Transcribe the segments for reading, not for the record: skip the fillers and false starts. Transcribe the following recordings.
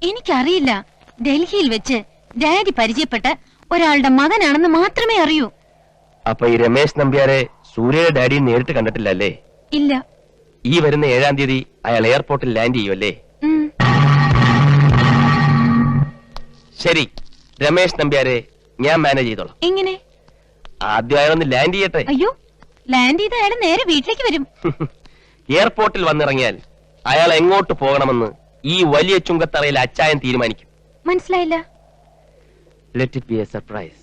എനിക്കറിയില്ല. ഡൽഹിയിൽ വെച്ച് ഡാഡി പരിചയപ്പെട്ട ഒരാളുടെ മകനാണെന്ന് മാത്രമേ അറിയൂ. അപ്പൊ ഈ രമേശ് നമ്പ്യാരെ സൂര്യയുടെ ഡാഡി നേരിട്ട് കണ്ടിട്ടില്ല അല്ലേ? ഇല്ല. ഈ വരുന്ന 7-ാം തീയതി അയാൾ എയർപോർട്ടിൽ ലാൻഡ് ചെയ്യുമല്ലേ? ശരി, രമേശ് നമ്പ്യാരെ ഞാൻ മാനേജ് ചെയ്തോളാം. എങ്ങനെ? ആദ്യം അയാളൊന്ന് ലാൻഡ് ചെയ്യട്ടെ. അയ്യോ, ലാൻഡ് ചെയ്ത അയാൾ നേരെ വീട്ടിലേക്ക് വരും. എയർപോർട്ടിൽ വന്നിറങ്ങിയാൽ അയാൾ എങ്ങോട്ട് പോകണമെന്ന് ഈ വലിയ ചുങ്കത്തറയിൽ അച്ചായൻ തീരുമാനിക്കും. മനസ്സിലായില്ല. Let it be a surprise.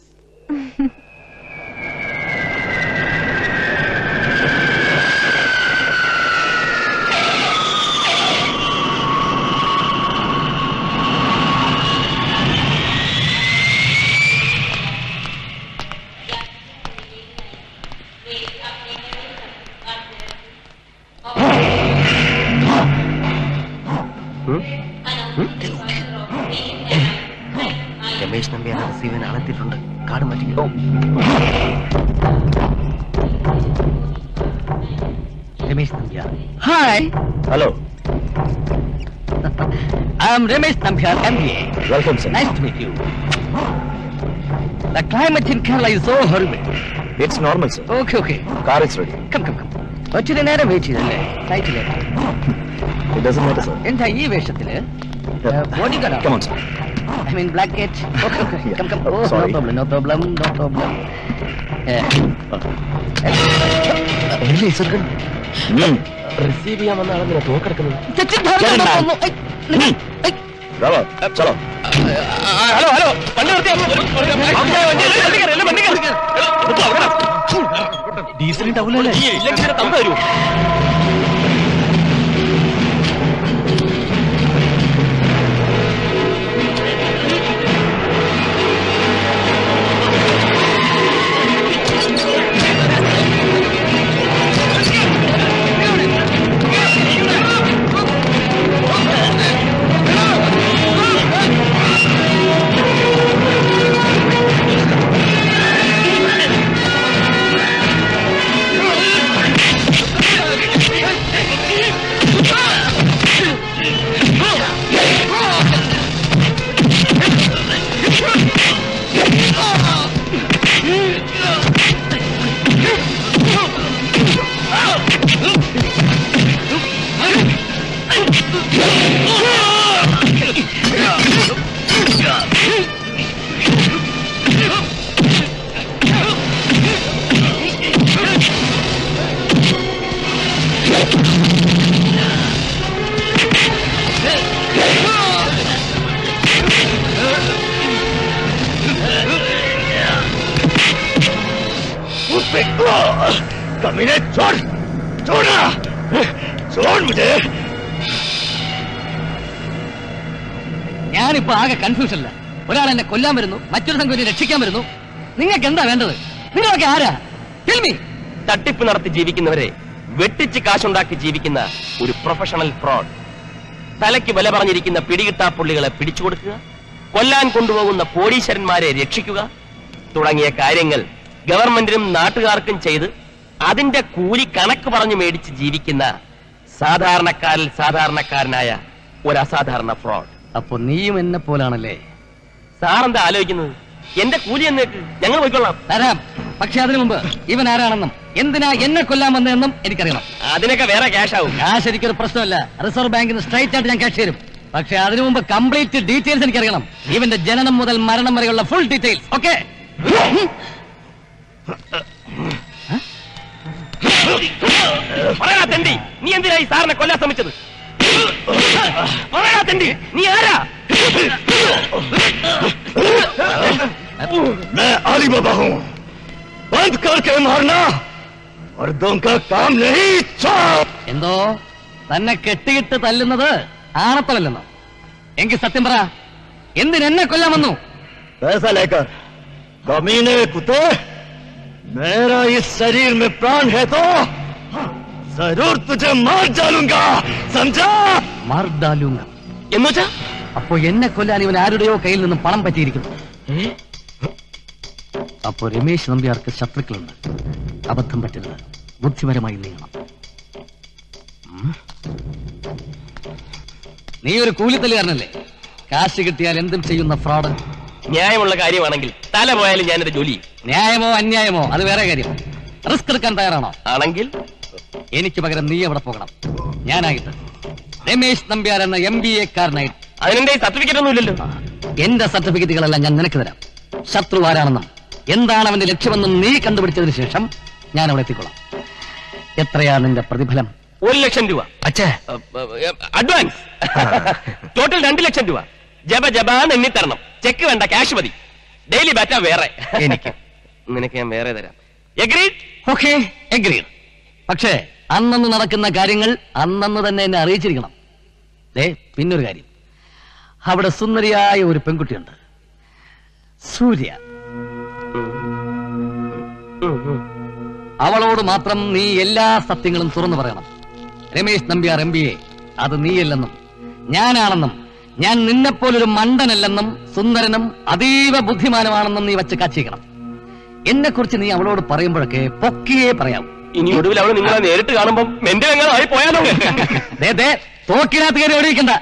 Ramesh Nambiar റിസീവൻ ആളെത്തിയിട്ടുണ്ട്. കാർഡ് മാറ്റിക്കോ. Ramesh Nambiar. Hi. Hello. I am Ramesh Nambiar, MBA. Welcome sir. Nice to meet you. The climate in Kerala is so horrible. It's normal sir. Okay. Car is ready. Come. ഒത്തിരി നേരം wait ചെയ്തല്ലേ? ഫ്ലൈറ്റിലേക്ക്. It doesn't matter sir. എന്താ ഈ വേഷത്തില്? Bodyguard. Come on sir. I mean black cat. Okay. Come. Oh, Sorry. No problem. Receive ചെയ്യാമെന്ന ആളെന്തിനാ തോക്കെടുക്കുന്നത്? ചലോ. ഹലോ ഡീസൽ ഉണ്ടാവില്ലല്ലേ? തന്നു തരൂ. कमीने छोड़ मुझे. ഞാനിപ്പോ ആകെ കൺഫ്യൂഷനില്ല. ഒരാൾ എന്നെ കൊല്ലാൻ വരുന്നു, മറ്റൊരു സംഘം എന്നെ രക്ഷിക്കാൻ വരുന്നു. നിങ്ങൾക്ക് എന്താ വേണ്ടത്? നിങ്ങളൊക്കെ ആരാ? Tell me. തട്ടിപ്പ് നടത്തി ജീവിക്കുന്നവരെ വെട്ടിച്ച് കാശുണ്ടാക്കി ജീവിക്കുന്ന ഒരു പ്രൊഫഷണൽ ഫ്രോഡ്. തലയ്ക്ക് വില പറഞ്ഞിരിക്കുന്ന പിടികിട്ടാപ്പുള്ളികളെ പിടിച്ചു കൊടുക്കുക, കൊല്ലാൻ കൊണ്ടുപോകുന്ന കോടീശ്വരന്മാരെ രക്ഷിക്കുക തുടങ്ങിയ കാര്യങ്ങൾ ഗവൺമെന്റിനും നാട്ടുകാർക്കും ചെയ്ത് അതിന്റെ കൂലി കണക്ക് പറഞ്ഞു മേടിച്ച് ജീവിക്കുന്ന സാധാരണക്കാരിൽ സാധാരണക്കാരനായ ഒരു അസാധാരണ ഫ്രോഡ്. അപ്പൊ നീയും എന്നെ പോലാണല്ലേ? സാറെന്താ ആലോചിക്കുന്നത്? എന്റെ കൂലി എന്നേക്ക് ഞങ്ങൾ പോയിക്കൊള്ളാം. തരാം. പക്ഷെ അതിനു മുമ്പ് ഇവൻ ആരാണെന്നും എന്തിനാ എന്നെ കൊല്ലാമെന്നും എനിക്കറിയണം. അതിനൊക്കെ വേറെ ക്യാഷ് ആവും. ക്യാഷ് എനിക്കൊരു പ്രശ്നമല്ല. റിസർവ് ബാങ്കിന് സ്ട്രൈറ്റ് ആയിട്ട് ഞാൻ ക്യാഷ് തരും. പക്ഷെ അതിനു മുമ്പ് കംപ്ലീറ്റ് ഡീറ്റെയിൽസ് എനിക്കറിയണം. ഇവന്റെ ജനനം മുതൽ മരണം വരെയുള്ള ഫുൾ ഡീറ്റെയിൽസ്. ഓക്കെ? പറയാ തെണ്ടി, നീ എന്തിനായി സാറിനെ കൊല്ലാൻ ശ്രമിച്ചത്? പറയാ തെണ്ടി, നീ ആരാ? मैं अली बाबा हूँ. बंद करके मारना मर्दों का काम नहीं. എന്തോ തന്നെ കെട്ടിയിട്ട് തല്ലുന്നത് ആണത്തമല്ലെന്നോ? എങ്കിൽ സത്യം പറ, എന്തിനെന്നെ കൊല്ലാൻ വന്നു? पैसा लेकर कमीने कुत्ते, मेरा इस शरीर में प्राण है तो जरूर तुझे मार डालूंगा. समझा? മാർദാലുങ്ക എന്നുവെച്ചാ? അപ്പോ എന്നെ കൊല്ലാൻ ഇവൻ ആരുടെയോ കയ്യിൽ നിന്നും പണം പറ്റിയിരിക്കുന്നു. അപ്പോ രമേശ് നമ്പ്യാർക്ക് ശത്രുക്കളുണ്ട്. അബദ്ധം പറ്റരുത്. ബുദ്ധിപരമായി നീങ്ങണം. നീ ഒരു കൂലിത്തല്ലുകാരനല്ലേ? കാശ് കിട്ടിയാൽ എന്തും ചെയ്യുന്ന ഫ്രോഡ്. ന്യായമുള്ള കാര്യമാണെങ്കിൽ തല പോയാലും ഞാനത് ജോലി ചെയ്യും. ന്യായമോ അന്യായമോ അത് വേറെ കാര്യം. റിസ്ക് എടുക്കാൻ തയ്യാറാണോ? ആണെങ്കിൽ എനിക്ക് പകരം നീ എവിടെ പോകണം? ഞാനായിട്ട് രമേശ് നമ്പ്യാർ എന്ന MBA കാരനായിട്ട്. അതിനെന്റെ സർട്ടിഫിക്കറ്റ് ഒന്നും ഇല്ലല്ലോ. എന്റെ സർട്ടിഫിക്കറ്റുകളെല്ലാം ഞാൻ നിനക്ക് തരാം. ശത്രു ആരാണെന്നും എന്താണ് അവന്റെ ലക്ഷ്യമെന്നും നീ കണ്ടുപിടിച്ചതിന് ശേഷം ഞാൻ അവിടെ എത്തിക്കൊള്ളാം. എത്രയാ നിന്റെ പ്രതിഫലം? 1,00,000 രൂപ അച്ഛാ അഡ്വാൻസ്. ടോട്ടൽ 2,00,000 രൂപ. ജബാന്ന് എണ്ണി തരണം. ചെക്ക് വേണ്ട, ക്യാഷ് മതി. ഡെയിലി ബാറ്റ വേറെ. എനിക്ക് നിനക്ക് ഞാൻ വേറെ തരാം. എഗ്രീഡ്? Okay, agreed. പക്ഷേ അന്നന്ന് നടക്കുന്ന കാര്യങ്ങൾ അന്നന്ന് തന്നെ എന്നെ അറിയിച്ചിരിക്കണം. പിന്നൊരു കാര്യം, അവിടെ സുന്ദരിയായ ഒരു പെൺകുട്ടിയുണ്ട്, സൂര്യ. അവളോട് മാത്രം നീ എല്ലാ സത്യങ്ങളും തുറന്നു പറയണം. രമേശ് നമ്പ്യാർ MBA അത് നീയല്ലെന്നും ഞാനാണെന്നും ഞാൻ നിന്നെപ്പോലൊരു മണ്ടനല്ലെന്നും സുന്ദരനും അതീവ ബുദ്ധിമാനുമാണെന്നും നീ വച്ച് കാച്ചിക്കണം. എന്നെ കുറിച്ച് നീ അവളോട് പറയുമ്പോഴൊക്കെ പൊക്കിയേ പറയാവൂ. ഇനി ഒടുവിൽ അവള് നിങ്ങളെ നേരിട്ട് കാണുമ്പോൾ മെന്റൽ പോയാലോ? തോക്കിനകത്ത് കയറി ഓടിക്കണ്ട.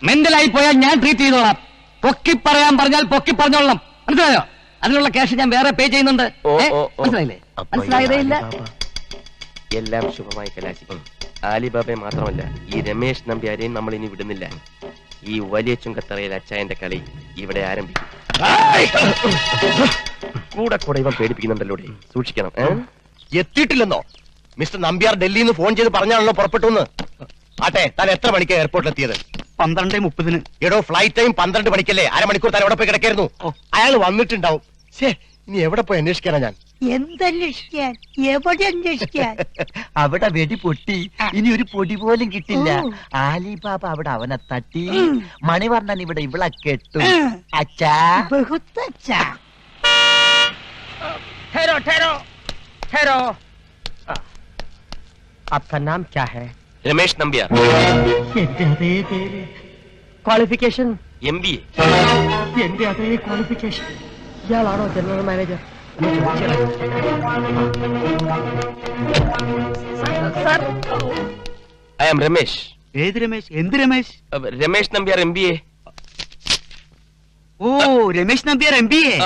മെന്റലായി പോയാൽ ഞാൻ ട്രീറ്റ് ചെയ്തോളാം. പൊക്കി പറയാൻ പറഞ്ഞാൽ പൊക്കി പറഞ്ഞോളാം. മനസ്സിലായോ? അതിനുള്ള ക്യാഷ് ഞാൻ വേറെ പേ ചെയ്യുന്നുണ്ട്. മനസ്സിലായില്ലേ? മനസ്സിലായതേ ഇല്ല. എല്ലാം ശുഭമായി കലാശിക്കും. ആലിബാബയെ മാത്രമല്ല, ഈ രമേശ് നമ്പ്യാരെയും നമ്മൾ ഇനി വിടുന്നില്ല. ഈ വലിയ ചുങ്കത്തറയിൽ അച്ചായന്റെ കളി ഇവിടെ ആരംഭിക്കും. കൂടെ കൂടെ ഇവൻ പേടിപ്പിക്കുന്നുണ്ടല്ലോ. സൂക്ഷിക്കണം. എത്തിയിട്ടില്ലെന്നോ? മിസ്റ്റർ നമ്പ്യാർ ഡൽഹിയിൽ നിന്ന് ഫോൺ ചെയ്ത് പറഞ്ഞാണല്ലോ പുറപ്പെട്ടു. ആട്ടെ, താൻ എത്ര മണിക്ക് എയർപോർട്ടിൽ എത്തിയത്? 12:30. എടോ, ഫ്ലൈറ്റ് ടൈം 12 മണിക്കല്ലേ? അരമണിക്കൂർ താൻ എവിടെ പോയി കിടക്കായിരുന്നു? അയാൾ വന്നിട്ടുണ്ടാവും. ഇനി എവിടെ പോയി അന്വേഷിക്കാനാ ഞാൻ? എന്തന്വേഷിക്കാൻ? എവിടെ അന്വേഷിക്കാൻ? അവിടെ വെടി പൊട്ടി, ഇനി ഒരു പൊടി പോലും കിട്ടില്ല. ആലിബാബ അവിടെ അവനെ തട്ടി, മണിവർണ്ണൻ ഇവിടെ ഇവളെ കെട്ടു. അച്ഛാ, ബഹുത്തച്ഛാ. ठहरो ठहरो ठहरो. आपका नाम क्या है? രമേശ് നമ്പ്യാർ. എന്റെ അതേ പേര്. ക്വാളിഫിക്കേഷൻ? MBA. എന്റെ അതേ ക്വാളിഫിക്കേഷൻ. ഇയാളാണോ general manager? I am Ramesh. ഏത് രമേശ്? എന്ത് രമേശ്? രമേശ് നമ്പ്യാർ MBA. ഓ, രമേശ് നമ്പ്യാർ MBA.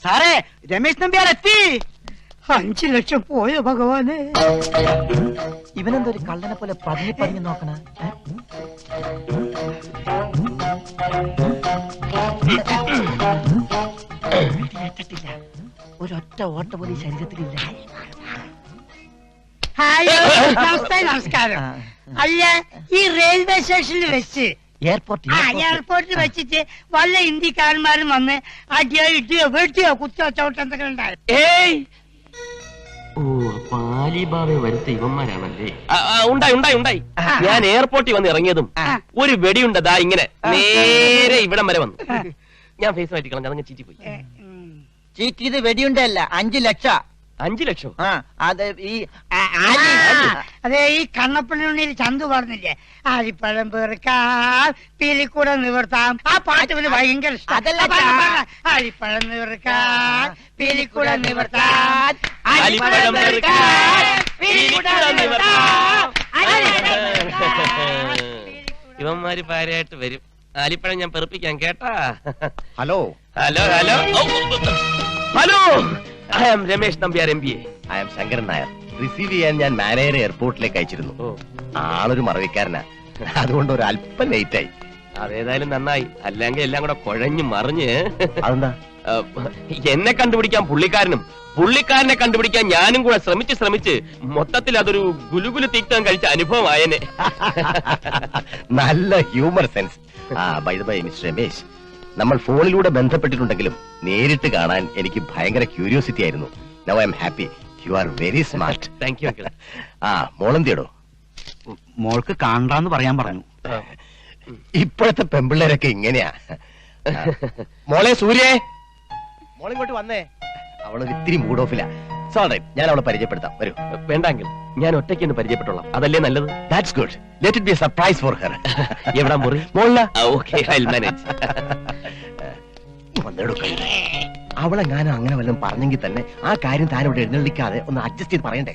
സാറേ, രമേശ് നമ്പ്യാർ എത്തി. 5 ലക്ഷം പോയ ഭഗവാനെ. ഇവനെന്തോ ഒരു കള്ളനെ പോലെ പതിഞ്ഞു പതിഞ്ഞു നോക്കണ. ഒരൊറ്റ ഓട്ട പോലും ശരീരത്തിലില്ല. നമസ്കാരം. അല്ല, ഈ റെയിൽവേ സ്റ്റേഷനിൽ വെച്ച് എയർപോർട്ടിൽ വെച്ചിട്ട് വല്ല ഇന്ത്യക്കാരന്മാരും വന്ന് അടിയോ ഇടിയോ വെട്ടിയോ കുത്തിയോ ചവിട്ടോ എന്തൊക്കെ ഉണ്ടായി? ഓ, ആലിബാബയെ വരുത്ത ഇവന്മാരാണല്ലേ? ഉണ്ടായി. ഞാൻ എയർപോർട്ടിൽ വന്ന് ഇറങ്ങിയതും ഒരു വെടിയുണ്ടതാ ഇങ്ങനെ നേരെ ഇവിടം വരെ വന്നു. ഞാൻ ഫേസ് മാറ്റി കളഞ്ഞു. അതങ്ങ് ചീറ്റി പോയി. ചീറ്റിയത് വെടിയുണ്ടല്ല, 5 ലക്ഷം. 5 ലക്ഷം? അത് ഈ അതെ, ഈ കണ്ണപ്പള്ളിയിൽ ചന്തു പറഞ്ഞില്ലേ, ആലിപ്പഴം പെറുക്കാം പീലിക്കൂടെ നിവർത്താം. ആ പാട്ട് പിന്നെ ഭയങ്കര ഇഷ്ടം. ആലിപ്പഴം നിവർക്കാം പീലിക്കൂടെ നിവർത്താം. ഇവന്മാര് പാരയായിട്ട് വരും. ആലിപ്പഴം ഞാൻ പെറുപ്പിക്കാൻ കേട്ടാ. Hello hello hello hello. I am Ramesh Nambiar MBA. I am Shankaran Nair. Receive ചെയ്യാൻ ഞാൻ മാനേജറെ എയർപോർട്ടിലേക്ക് അയച്ചിരുന്നു. ആളൊരു മറവിക്കാരനാ, അതുകൊണ്ട് ഒരു അല്പം ലേറ്റ് ആയി. അതേതായാലും നന്നായി. അല്ലെങ്കിൽ എല്ലാം കൂടെ കുഴഞ്ഞു മറിഞ്ഞ്. അതെന്താ? എന്നെ കണ്ടുപിടിക്കാൻ പുള്ളിക്കാരനെ കണ്ടുപിടിക്കാൻ ഞാനും കൂടെ ശ്രമിച്ച് മൊത്തത്തിൽ അതൊരു ഗുലുഗുലു തീക്താൻ കഴിച്ച അനുഭവമായനെ. നല്ല humour sense. By the by mister Ramesh, നമ്മൾ ഫോണിലൂടെ ബന്ധപ്പെട്ടിട്ടുണ്ടെങ്കിലും നേരിട്ട് കാണാൻ എനിക്ക് ഭയങ്കര ക്യൂരിയോസിറ്റി ആയിരുന്നു. Now I am happy. You are very smart. Thank you. മോളെന്തിയടോ? മോൾക്ക് കാണാന്ന് പറയാൻ പറഞ്ഞു. ഇപ്പോഴത്തെ പെമ്പിള്ളേരൊക്കെ ഇങ്ങനെയാ. മോളെ സൂര്യേ, മോളിങ്ങോട്ട് വന്നേ. അവളൊരു ഇത്തിരി മൂഡ് ഓഫില്ല. ഞാൻ അവളെ പരിചയപ്പെടുത്താം. വരൂ. വേണ്ടെങ്കിൽ ഞാൻ ഒറ്റയ്ക്ക് ഒന്ന് പരിചയപ്പെട്ടോളാം. അതല്ലേ നല്ലത്? That's good. Let it be a surprise for her. എവിടാ മുറി? മോളില. Okay, I will manage. അവളെ ഞാൻ അങ്ങനെ വല്ലതും പറഞ്ഞെങ്കിൽ തന്നെ ആ കാര്യം താനോട് എഴുന്നള്ളിക്കാതെ ഒന്ന് അഡ്ജസ്റ്റ് ചെയ്ത് പറയണ്ടേ?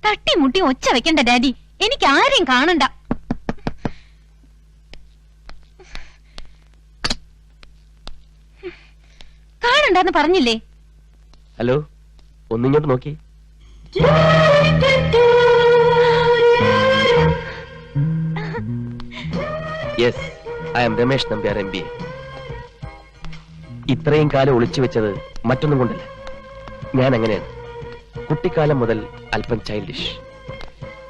തട്ടിമുട്ടി ഒച്ച വെക്കണ്ട ഡാഡി. എനിക്ക് ആരെയും കാണണ്ട. കരയുന്നുണ്ടെന്ന് പറഞ്ഞില്ലേ? ഹലോ, ഒന്നിങ്ങോട്ട് നോക്കി. Yes, I am Ramesh Nambiar MBA. ഇത്രയും കാലം ഒളിച്ചു വെച്ചത് മറ്റൊന്നും കൊണ്ടല്ല. ഞാൻ അങ്ങനെയാണ്. കുട്ടിക്കാലം മുതൽ അല്പം ചൈൽഡിഷ്.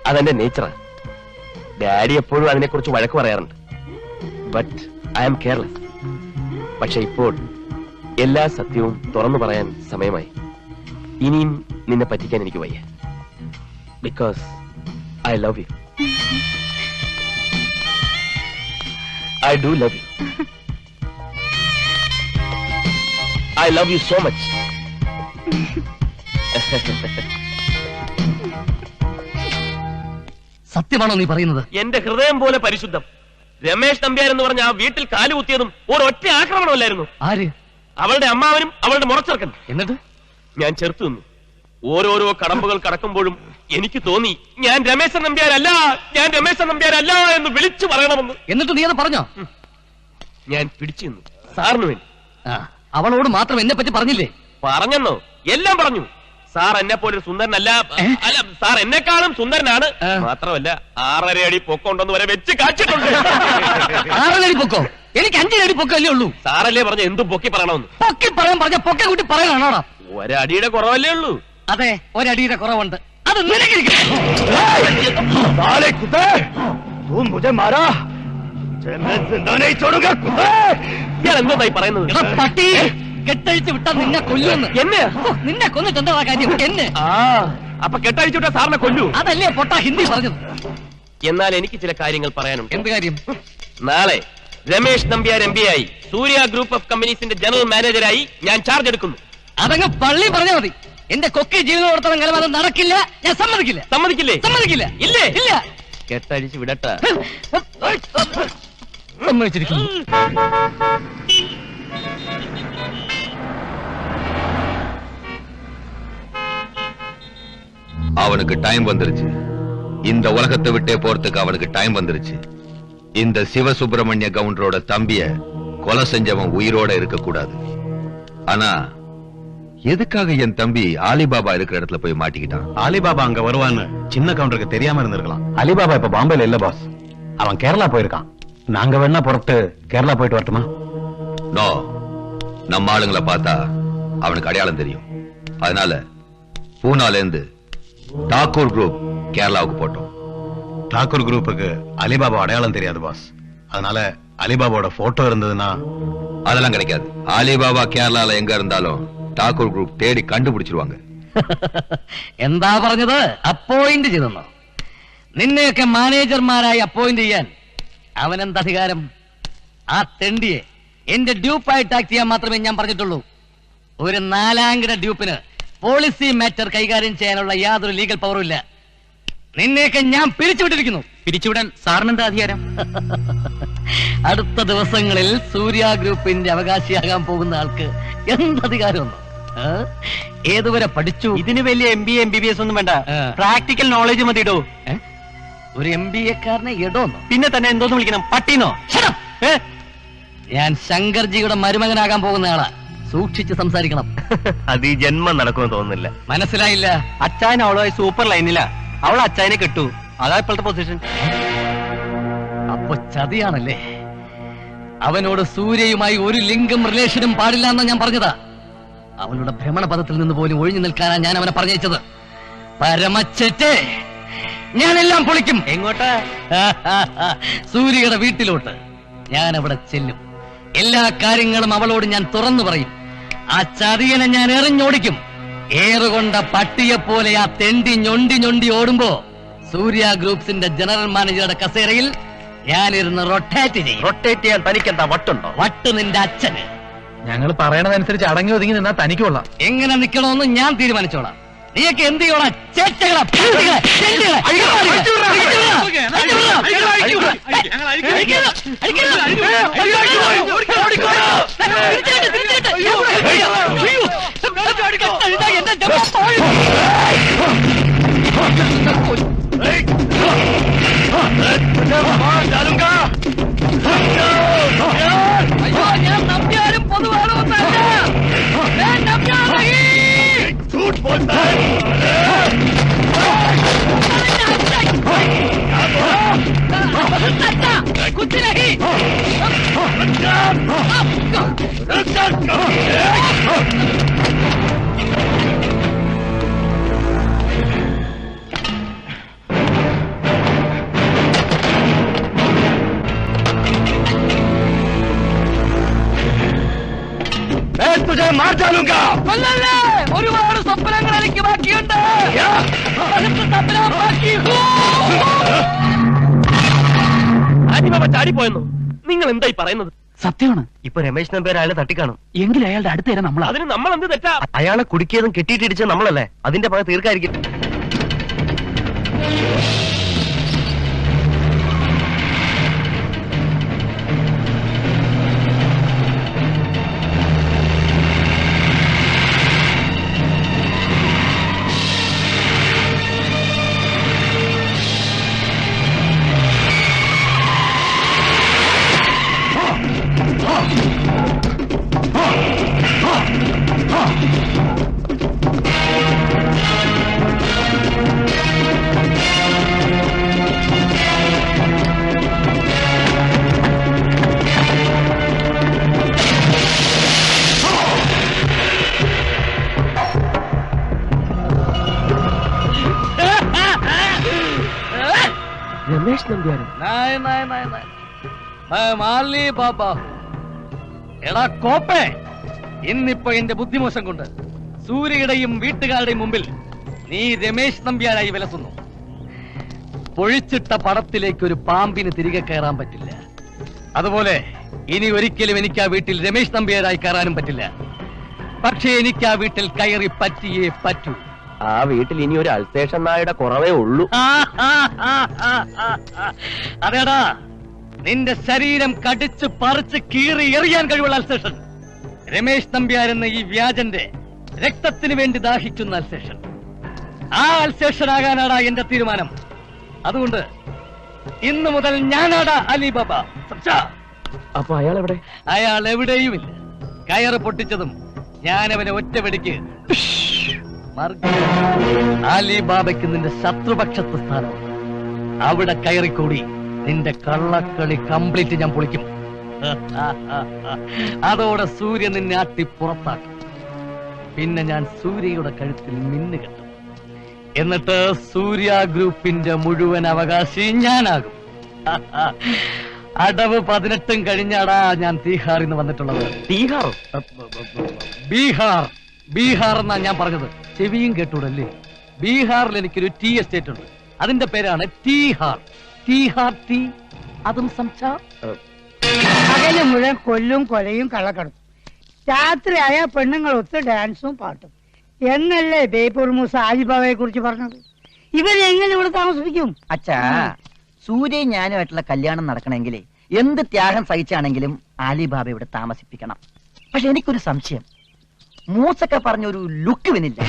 അതെന്റെ നേച്ചറാണ്. ഡാഡി എപ്പോഴും അതിനെക്കുറിച്ച് വഴക്ക് പറയാറുണ്ട്. But I am careless. പക്ഷെ ഇപ്പോൾ എല്ലാ സത്യവും തുറന്നു പറയാൻ സമയമായി. ഇനിയും നിന്നെ പറ്റിക്കാൻ എനിക്ക് വയ്യ. Because I love you. I do love you. I love you so much. സത്യമാണോ നീ പറയുന്നത്? എന്റെ ഹൃദയം പോലെ പരിശുദ്ധം. രമേശ് നമ്പ്യാർ എന്ന് പറഞ്ഞ ആ വീട്ടിൽ കാലുകുത്തിയതും ഒരൊറ്റ ആക്രമണമല്ലായിരുന്നു. ആര്? അവളുടെ അമ്മാവനും അവളുടെ മുറച്ചെറുക്കൻ. എന്നിട്ട് ഞാൻ ചെറുത്തു നിന്നു. ഓരോരോ കടമ്പുകൾ കടക്കുമ്പോഴും എനിക്ക് തോന്നി ഞാൻ രമേശൻ നമ്പ്യാരല്ല, ഞാൻ രമേശൻ നമ്പ്യാരല്ല എന്ന് വിളിച്ചു പറയണമെന്ന്. എന്നിട്ട് നീ അത് പറഞ്ഞോ? ഞാൻ പിടിച്ചു നിന്നു സാറിന് വേണ്ടി. അവളോട് മാത്രം എന്നെ പറ്റി പറഞ്ഞില്ലേ? പറഞ്ഞെന്നോ? എല്ലാം പറഞ്ഞു. സാർ എന്നെ പോലൊരു സുന്ദരനല്ല. അല്ല, സാർ എന്നെക്കാളും സുന്ദരനാണ്. മാത്രമല്ല 6.5 അടി പൊക്കമുണ്ടെന്ന് വരെ വെച്ച് കാച്ചിട്ടുണ്ട്. 6 അടി പൊക്കോ? എനിക്ക് 5 അടി പൊക്കല്ലേ ഉള്ളൂ. സാറല്ലേ പറഞ്ഞ എന്തും പൊക്കി പറയണമെന്ന്. പൊക്കി പറയാൻ പറഞ്ഞ പൊക്കെ കൂട്ടി പറയാനാണോടാ? ഒരടിയുടെ കുറവല്ലേ ഉള്ളൂ. അതെ, ഒരടിയുടെ കുറവുണ്ട്. അത് നിനക്കിരിക്കും. ഞാൻ എന്തോന്നായി പറയുന്നത്? പട്ടി കെട്ടഴിച്ചു വിട്ടാ നിന്നെ കൊല്ലുമെന്ന്. എന്നെ? നിന്നെ കൊന്നിട്ട് എന്താ കാര്യം? എന്നെ? അപ്പൊ കെട്ടഴിച്ചു വിട്ടാ സാറിനെ കൊല്ലൂ? അതല്ലേ പൊട്ട ഹിന്ദി പറഞ്ഞത്. എന്നാൽ എനിക്ക് ചില കാര്യങ്ങൾ പറയാനുണ്ട്. എന്ത് കാര്യം? നാളെ രമേശ് നമ്പ്യാർ MBA ആയി സൂര്യ ഗ്രൂപ്പ് ഓഫ് കമ്പനീസിന്റെ ജനറൽ മാനേജരായി ഞാൻ ചാർജ് എടുക്കുന്നു. അതങ്ങ് പള്ളി പറഞ്ഞാൽ മതി. എന്റെ കൊക്കി ജീവിതത്തോടത്തോളം കാലം അത് നടക്കില്ല. ഞാൻ സമ്മതിക്കില്ല. സമ്മതിക്കില്ലേ? സമ്മതിക്കില്ല. ഇല്ലേ? ഇല്ല. കെട്ടഴിച്ച് വിടട്ട. സമ്മതിച്ചിരിക്കുന്നു. அவனுக்கு டைம் வந்துருச்சு. இந்த உலகத்தை விட்டே போறதுக்கு அவனுக்கு டைம் வந்துருச்சு. இந்த சிவசுப்பிரமணிய கவுண்டரோட தம்பிய கொலை செஞ்சவன் உயிரோட இருக்க கூடாது. ஆனா எதுக்காக என் தம்பி அலிபாபா இருக்கிற இடத்துல போய் மாட்டிக்கிட்டான்? அலிபாபா அங்க வருவான்னு சின்ன கவுண்டருக்கு தெரியாம இருந்திருக்கலாம். அலிபாபா இப்ப பாம்பேல இல்ல பாஸ். அவன் கேரளா போயிருக்கான். நாங்க வேணா புறப்பட்டு கேரளா போயிட்டு வரட்டுமா? நோ, நம்ம ஆளுங்களை பார்த்தா அவனுக்கு அடையாளம் தெரியும். அதனால பூனால இருந்து டாக்கூர் குரூப் கேரளாவுக்கு போட்டோம். டாக்கூர் குரூப்புக்கு அலிபாபா அடையாளம் தெரியாது பாஸ். அதனால அலிபாபாவோட போட்டோ இருந்ததுன்னா அதெல்லாம் கிடைக்காது. அலிபாபா கேரளால எங்க இருந்தாலும் டாக்கூர் குரூப் தேடி കണ്ടുപിടിച്ചിരുവാങ്ക. എന്താ പറഞ്ഞത്? അപ്പോയിന്റ് ചെയ്തെന്നോ? നിന്നെയൊക്കെ മാനേജർമാരായി അപ്പോയിന്റ് ചെയ്യാൻ അവനെന്ത് അധികാരം? ആ തെണ്ടിയെ എന്റെ ഡ്യൂപ്പായിട്ട് ആക്ട് ചെയ്യാൻ മാത്രമേ ഞാൻ പറഞ്ഞിട്ടുള്ളൂ. ഒരു 4-അംഗ ഡ്യൂപ്പിന് പോളിസി മാറ്റർ കൈകാര്യം ചെയ്യാനുള്ള യാതൊരു ലീഗൽ പവറും ഇല്ല. നിന്നെയൊക്കെ ഞാൻ പിരിച്ചുവിട്ടിരിക്കുന്നു. പിരിച്ചുവിടാൻ സാറിനെന്താ അധികാരം? അടുത്ത ദിവസങ്ങളിൽ സൂര്യ ഗ്രൂപ്പിന്റെ അവകാശിയാകാൻ പോകുന്ന ആൾക്ക് എന്തധികാരമൊന്നും? ഏതുവരെ പഠിച്ചു? ഇതിന് വലിയ MBA MBBS ഒന്നും വേണ്ട. ആ. പ്രാക്ടിക്കൽ നോളേജ് മതിയിടോ. ഒരു MBA-കാരനെ എടോന്നോ? പിന്നെ തന്നെ എന്തോന്ന് വിളിക്കണം? പട്ടിന്നോ? ഞാൻ ശങ്കർജിയുടെ മരുമകനാകാൻ പോകുന്ന ആളാ. സൂക്ഷിച്ച് സംസാരിക്കണം. അത് ഈ ജന്മം നടക്കുമെന്ന് തോന്നുന്നില്ല. മനസ്സിലായില്ല? അച്ചായൻ അവളുമായി സൂപ്പർ ലൈനില്ല. അവൾ അച്ചായനെ കെട്ടു. അതാ ഇപ്പോഴത്തെ പൊസിഷൻ. അപ്പൊ ചതിയാണല്ലേ? അവനോട് സൂര്യയുമായി ഒരു ലിങ്കും റിലേഷനും പാടില്ല എന്ന് ഞാൻ പറഞ്ഞതാ. അവളുടെ ഭ്രമണപഥത്തിൽ നിന്ന് പോലും ഒഴിഞ്ഞു നിൽക്കാനാ ഞാൻ അവനെ പറഞ്ഞയച്ചത്. പരമച്ചേറ്റേ, ഞാനെല്ലാം പൊളിക്കും. എങ്ങോട്ടാ? സൂര്യയുടെ വീട്ടിലോട്ട് ഞാൻ അവിടെ ചെല്ലും. എല്ലാ കാര്യങ്ങളും അവളോട് ഞാൻ തുറന്നു പറയും. ആ ചതിയനെ ഞാൻ എറിഞ്ഞോടിക്കും. ഏറുകൊണ്ട പട്ടിയെപ്പോലെ ആ തെണ്ടി ഞൊണ്ടി ഞൊണ്ടി ഓടുമ്പോ സൂര്യ ഗ്രൂപ്പ്സിന്റെ ജനറൽ മാനേജറുടെ കസേരയിൽ ഞാനിരുന്ന് റൊട്ടേറ്റ് ചെയ്യും. റൊട്ടേറ്റ് ചെയ്യാൻ തനിക്കെന്താ വട്ടുണ്ടോ? വട്ട് നിന്റെ അച്ഛന്. ഞങ്ങൾ പറയണതനുസരിച്ച് അടങ്ങി ഒതുങ്ങി നിന്നാ തനിക്കുള്ള. എങ്ങനെ നിൽക്കണമെന്ന് ഞാൻ തീരുമാനിച്ചോളാം. നീയൊക്കെ എന്ത് ചെയ്യോളാ? ചേട്ടകളെ, പട്ടികളെ, തെണ്ടികളെ, അയ്യോ, ഞാൻ നമ്പ്യാരും പൊതുവാളൊന്നല്ല. तुझे मार डालूंगा। ഒരുപാട് സ്വപ്നങ്ങൾ എനിക്ക് ബാക്കിയുണ്ട്. ആലിബാബ ചാടിപ്പോയെന്നു നിങ്ങൾ എന്തായി പറയുന്നത്? സത്യമാണ്. ഇപ്പൊ രമേശ് നമ്പ്യാർ അയാളെ തട്ടിക്കാണും. എങ്കിലും അയാളുടെ അടുത്ത് തരാൻ നമ്മൾ അതിന് നമ്മൾ എന്ത് തെറ്റാ? അയാളെ കുടുക്കിയതും കെട്ടിയിട്ടിടിച്ച നമ്മളല്ലേ, അതിന്റെ പക തീർക്കായിരിക്കും. രമേശ് നമ്പ്യാരോ? ബാബ എടാ കോപ്പേ, ഇന്നിപ്പോ എന്റെ ബുദ്ധിമോശം കൊണ്ട് സൂര്യയുടെയും വീട്ടുകാരുടെയും മുമ്പിൽ നീ രമേശ് നമ്പ്യാരായി വിലസുന്നു. പൊഴിച്ചിട്ട പടത്തിലേക്ക് ഒരു പാമ്പിന് തിരികെ കയറാൻ പറ്റില്ല. അതുപോലെ ഇനി ഒരിക്കലും എനിക്ക് ആ വീട്ടിൽ രമേശ് നമ്പ്യാരായി കയറാനും പറ്റില്ല. പക്ഷേ എനിക്ക് ആ വീട്ടിൽ കയറി പറ്റിയേ പറ്റൂ. ആ വീട്ടിൽ ഇനി ഒരു അൽസേഷൻ നായുടെ കുറവേ ഉള്ളൂ. അതേടാ, നിന്റെ ശരീരം കടിച്ച് പറിച്ച് കീറി എറിയാൻ കഴിവുള്ള അൽസേഷൻ. രമേശ് നമ്പ്യാർ എന്ന ഈ വ്യാജന്റെ രക്തത്തിന് വേണ്ടി ദാഹിക്കുന്ന അൽസേഷൻ. ആ അൽസേഷൻ ആകാനാടാ എന്റെ തീരുമാനം. അതുകൊണ്ട് ഇന്നു മുതൽ ഞാനാടാ അലിബാബ. അപ്പൊ അയാൾ എവിടെ? അയാൾ എവിടെയുമില്ല. കയറ് പൊട്ടിച്ചതും ഞാനവനെ ഒറ്റ വെടിക്ക് അലിബാബയ്ക്ക് നിന്റെ ശത്രുപക്ഷത്ത് സ്ഥാനം. അവിടെ കയറിക്കൂടി നിന്റെ കള്ളക്കളി കംപ്ലീറ്റ് ഞാൻ പൊളിക്കും. അതോടെ സൂര്യ നിന്നെ ആട്ടി പുറത്താക്കും. പിന്നെ ഞാൻ സൂര്യയുടെ കഴുത്തിൽ മിന്നു കെട്ടും. എന്നിട്ട് സൂര്യ ഗ്രൂപ്പിന്റെ മുഴുവൻ അവകാശി ഞാനാകും. അടവ് 18 കഴിഞ്ഞാടാ ഞാൻ തീഹാറിൽ നിന്ന് വന്നിട്ടുള്ളത്. തീഹാറോ? ബീഹാർ. ബീഹാർ എന്നാ ഞാൻ പറഞ്ഞത്. ചെവിയും കേട്ടൂടല്ലേ? ബീഹാറിൽ എനിക്കൊരു ടീ എസ്റ്റേറ്റ് ഉണ്ട്. അതിന്റെ പേരാണ് തീഹാർ. തീഹാർ ടീ. അതും പകല് മുഴുവൻ കൊല്ലും കൊലയും കള്ളക്കടത്തും. രാത്രിയായ പെണ്ണുങ്ങൾ ഒത്ത് ഡാൻസും പാട്ടും എന്നല്ലേ ബേപ്പൂർ മൂസ ആലിബാബയെ കുറിച്ച് പറഞ്ഞത്? ഇവരെങ്ങനെ ഇവിടെ താമസിപ്പിക്കും? അച്ഛാ, സൂര്യയും ഞാനുമായിട്ടുള്ള കല്യാണം നടക്കണമെങ്കിൽ എന്ത് ത്യാഗം സഹിച്ചാണെങ്കിലും ആലിബാബ ഇവിടെ താമസിപ്പിക്കണം. പക്ഷെ എനിക്കൊരു സംശയം, മൂസൊക്കെ പറഞ്ഞൊരു ലുക്ക് വന്നില്ല.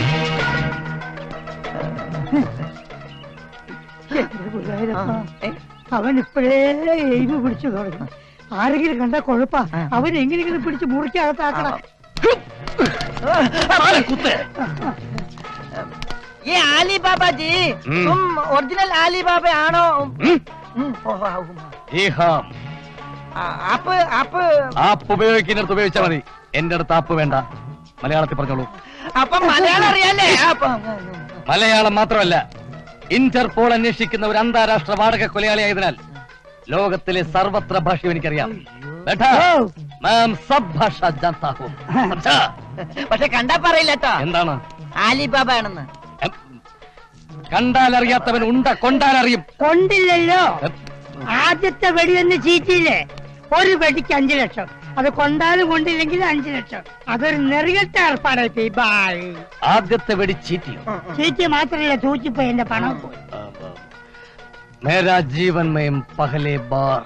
അവൻ ഇപ്പോഴേ എയിമ് പിടിച്ചു തുടങ്ങി. ആരെങ്കിലും കണ്ട കുഴപ്പ. അവൻ എങ്ങനെയെങ്കിലും പിടിച്ച് മുറിക്കകത്താക്കണം. ये आली बाबा जी, तुम ओरिजिनल आली बाबा आनो? ആപ്പ് ഉപയോഗിക്കുന്നിടത്ത് ഉപയോഗിച്ചാൽ മതി. എന്റെ അടുത്ത് ആപ്പ് വേണ്ട. മലയാളത്തിൽ പറഞ്ഞോളൂ. അപ്പൊ മലയാളം അറിയാലേ? മലയാളം മാത്രമല്ല, ഇന്റർപോൾ അന്വേഷിക്കുന്ന ഒരു അന്താരാഷ്ട്ര വാടക കൊലയാളിയായതിനാൽ ലോകത്തിലെ സർവത്ര ഭാഷയും എനിക്കറിയാം. പക്ഷെ കണ്ടാ പറയില്ല കേട്ടോ. എന്താണ്? ആലിബാബ ആണെന്ന്. കണ്ടാൽ അറിയാത്തവൻ ഉണ്ട കൊണ്ടാലറിയും. കൊണ്ടില്ലല്ലോ. ആദ്യത്തെ വെടി ഒന്ന് ചീറ്റിയില്ലേ? ഒരു വെടിക്ക് 5 ലക്ഷം. അത് കൊണ്ടാലും കൊണ്ടില്ലെങ്കിൽ 5 ലക്ഷം. അതൊരു നെറികെട്ട ഏർപ്പാടായി. ബായ്. ആദ്യത്തെ വെടി ചീറ്റി. ചീറ്റി മാത്രമല്ല, തൂച്ചിപ്പോയി എന്റെ പണം പോയി. മേരാ ജീവൻ മേം പഹലെ ബാർ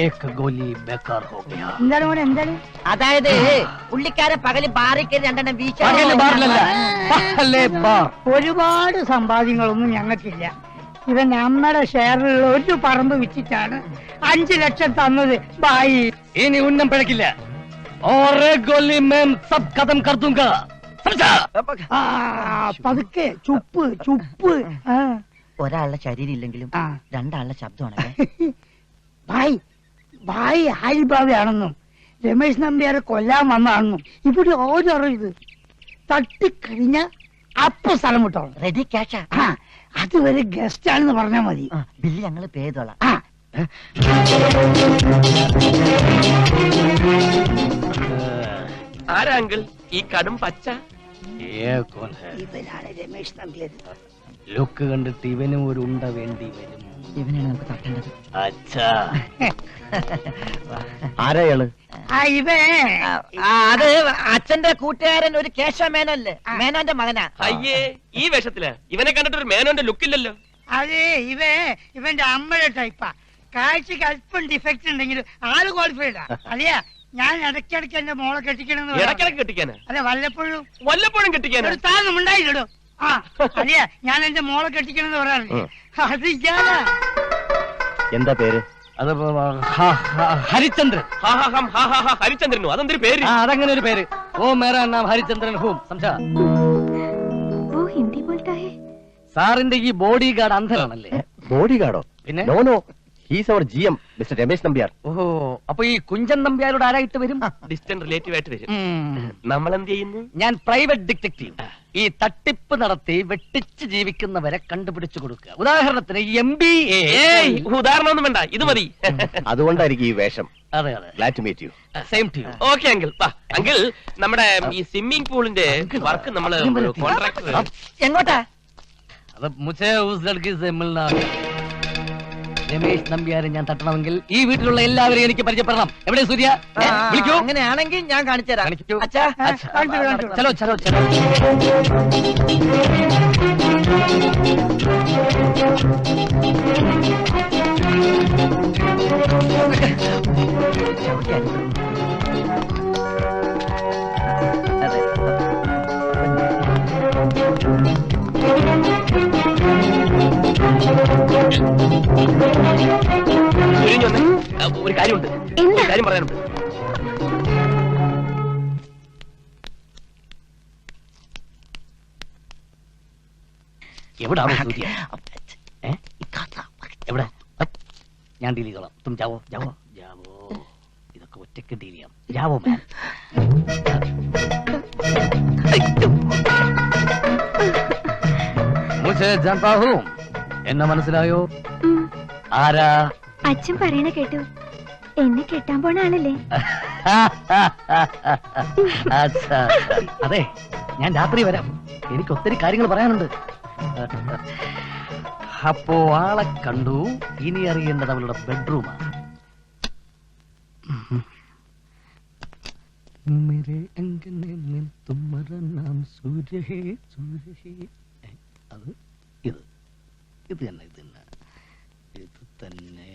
ഏക് ഗോലി ബേക്കാർ ഹോ ഗയാ. എന്താണ് മോനെ? എന്താണ്? അതായത് പുള്ളിക്കാരൻ പകല് ബാറിക്ക് 2 വീശ. ഒരുപാട് സമ്പാദ്യങ്ങളൊന്നും ഞങ്ങൾക്കില്ല. ഇവൻ നമ്മുടെ ഷെയറിലുള്ള ഒരു പറമ്പ് വിറ്റിട്ടാണ് 5 ലക്ഷം തന്നത്. ബായി. ഇനി ഉന്നം പിഴക്കില്ല. പതുക്കെ ചുപ്പ് ചുപ്പ്. ഒരാളുടെ ശരീരം ഇല്ലെങ്കിലും 2 ആളുടെ ശബ്ദമാണ്. ഭായ്, ഭായി ആലിബാബയാണെന്നും രമേശ് നമ്പ്യാരെ കൊല്ലാൻ വന്നാണെന്നും ഇവിടെ ഓരോ ഇത് തട്ടിക്കഴിഞ്ഞ അപ്പൊ സ്ഥലം വിട്ടോളാം. റെഡി ക്യാഷാ? അതുവരെ ഗസ്റ്റ് ആണെന്ന് പറഞ്ഞാൽ മതി. ബില്ല് ഞങ്ങള് പേ ചെയ്തോളാം. ആരാ അങ്കിൾ ഈ കടും പച്ച? ഇവനാണ് രമേശ് നമ്പ്യാർ. ലുക്ക് കണ്ടിട്ട് ഇവനും ഒരു ഉണ്ട വേണ്ടി വരും. ഇവനാണ് നമുക്ക് തട്ടേണ്ടത്. അച്ഛാ ആരായാള്? അത് അച്ഛന്റെ കൂട്ടുകാരൻ ഒരു കേശവ മേനല്ലേ, മേനോന്റെ മകനാ. അയ്യേ, ഈ വേഷത്തില് ഇവനെ കണ്ടിട്ട് ഒരു മേനോന്റെ ലുക്കില്ലല്ലോ. അതെ, ഇവന്റെ അമ്മയുടെ ടൈപ്പാ. കാഴ്ചക്ക് അല്പം ഡിഫക്റ്റ് ഉണ്ടെങ്കിലും ആള് ക്വാളിഫൈഡാ. അതെയാ, ഞാൻ ഇടയ്ക്കിടയ്ക്ക് എന്റെ മോളെ കെട്ടിക്കണെന്ന്. ഇടക്കിടക്ക് കെട്ടിക്കാനാ? അതെ, വല്ലപ്പോഴും കെട്ടിക്കാനാ? താന്നുണ്ടായില്ലോ. ആ അതെയാ, ഞാൻ എന്റെ മോളെ കെട്ടിക്കണെന്ന് പറയാറില്ലേ, അത് ഇയാളാ. എന്താ പേര്? അത് ഹരിചന്ദ്രൻ. ഹരിചന്ദ്രനോ? അതെന്തൊരു പേര്? അതങ്ങനെ ഒരു പേര്. ഓ മേരാ നാം ഹരിചന്ദ്രൻ ഹൂം, സംസാ. वो हिंदी बोलता है. സാറിന്റെ ഈ ബോഡി ഗാർഡ് അന്ധനാണല്ലേ? ബോഡി ഗാർഡോ? പിന്നെ no, he's our GM mister Ramesh Nambiar. ഓഹോ, അപ്പൊ ഈ കുഞ്ചൻ നമ്പ്യാരോട് ആരായിട്ട് വരും? ഡിസ്റ്റന്റ് റിലേറ്റീവ് ആയിട്ട് വരും. നമ്മൾ എന്ത് ചെയ്യുന്നു? ഞാൻ പ്രൈവറ്റ് ഡിറ്റക്റ്റീവ്. ഈ തട്ടിപ്പ് നടത്തി വെട്ടിച്ച് ജീവിക്കുന്നവരെ കണ്ടുപിടിച്ചു കൊടുക്കുക. ഉദാഹരണത്തിന് MBA. ഉദാഹരണമൊന്നും വേണ്ട, ഇത് മതി. അതുകൊണ്ടായിരിക്കും ഈ വേഷം. അതെ അതെ, glad to meet you. Same to you. Okay uncle. Uncle, നമ്മുടെ ഈ സ്വിമ്മിംഗ് പൂളിന്റെ വർക്ക് നമ്മള് കോൺട്രാക്ടർ. എങ്ങോട്ടാ? അത് മുझे उस लड़की से मिलना. രമേശ് നമ്പ്യാരെ ഞാൻ തട്ടണമെങ്കിൽ ഈ വീട്ടിലുള്ള എല്ലാവരെയും എനിക്ക് പരിചയപ്പെടണം. എവിടെ സൂര്യ? വിളിക്കൂ. അങ്ങനെയാണെങ്കിൽ ഞാൻ കാണിച്ചു തരാം. കാണിക്കൂ. അച്ഛാ, ചലോ ചലോ ചലോ. അതെ, ഒരു കാര്യമുണ്ട്, എന്താ? ഒരു കാര്യം പറയാനുണ്ട്. എവിടാണ് സൂര്യ? എവിടെ? ഞാൻ ഡീൽ ചെയ്തോളാം. തും ജാവോ ജാവോ ജാവോ. ഇതൊക്കെ ഒറ്റയ്ക്ക് ഡീൽ ചെയ്യാം. ജാവോ മാൻ. മുझे जानता हूं. എന്നെ മനസ്സിലായോ? ആരാ? അച്ഛൻ പറയണ കേട്ടു. എന്നെ കെട്ടാൻ പോണ ആളല്ലേ? അതെ, ഞാൻ രാത്രി വരാം. എനിക്ക് ഒത്തിരി കാര്യങ്ങൾ പറയാനുണ്ട്. അപ്പോ ആളെ കണ്ടു. ഇനി അറിയേണ്ടത് അവളുടെ ബെഡ്റൂമാണ്. मेरे अंगने में तुम्हारा नाम सूर्य है, सूर्य है. അത് ഇത് ഇത് തന്നെ, ഇത് തന്നെ, ഇത് തന്നെ.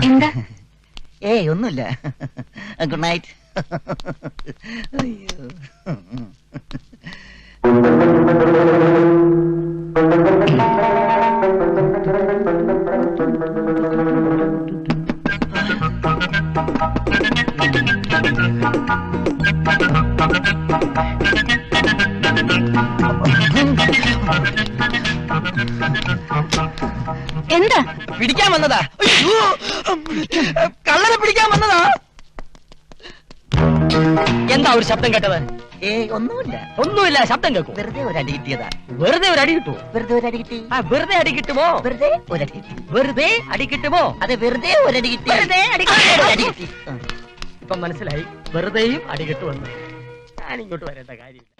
എന്താ? ഏയ് ഒന്നുമില്ല. Good night. അയ്യോ, എന്താ? പിടിക്കാൻ വന്നതാ. അയ്യോ, കള്ളനെ പിടിക്കാൻ വന്നതാ. എന്താ ഒരു ശബ്ദം കേട്ടത്? ഏയ് ഒന്നുമില്ല. ഒന്നുമില്ല, ശബ്ദം കേൾക്കും. വെറുതെ ഒരു അടി കിട്ടിയതാ. വെറുതെ ഒരു അടി കിട്ടുമോ? വെറുതെ ഒരു അടി കിട്ടി. വെറുതെ അടി കിട്ടുമോ? വെറുതെ ഒരു അടി കിട്ടി. വെറുതെ അടി കിട്ടുമോ? അതെ, വെറുതെ ഒരു അടി കിട്ടി. വെറുതെ അടി കിട്ടി. ഇപ്പൊ മനസ്സിലായി, വെറുതെയും അടി കിട്ടുമെന്ന്. ഞാൻ ഇങ്ങോട്ട് വരേണ്ട കാര്യം.